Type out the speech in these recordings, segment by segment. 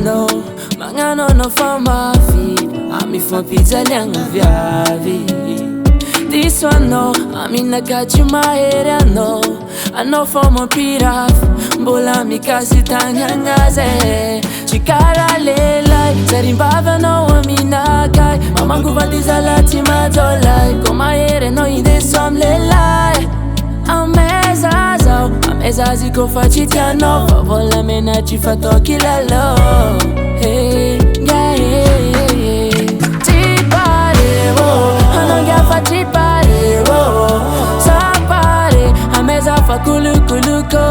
anao magnano anao fa mafy amifampijaliagna viavy diso anao aminaka tsy mahery anao fa mampirafy mbola mikasy tagny agnazy tsy karaha lelay zarimbavy anao aminakay mamangova dizala tsy majolay ko mahery anao indeso amy lelay amezazy ko fa tsy tianao fa volamena tsy fatao kilalo Tsy Paré ananga fa Tsy Paré Tsy Paré ameza fa kulukuluko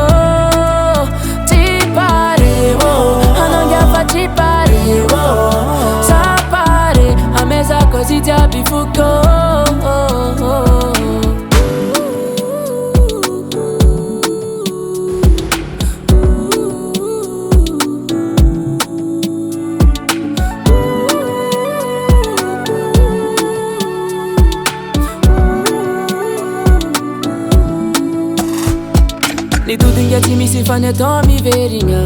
Tsy Paré ananga fa Tsy Paré Tsy Paré ameza così ti abifuko Ni tudo ingati misy fany atao miverigna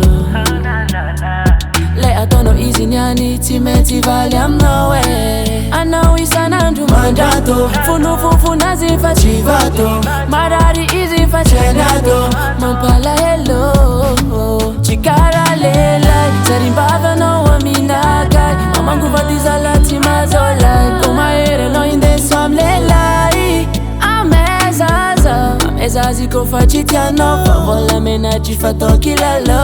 Le ataonao izy niany tsy maintsy valy aminao anao isanandro mandrato Fonofofona fa tsy vato Marary izy fa tsy hainato Mampalahelo Tsy karaha lelay Zarimbavy anao aminakay Mamangova dizala tsy mazolay Ko mahery anao indeso amy lelay Amezazy ko fa tsy tianao fa volamena tsy fatao kilalo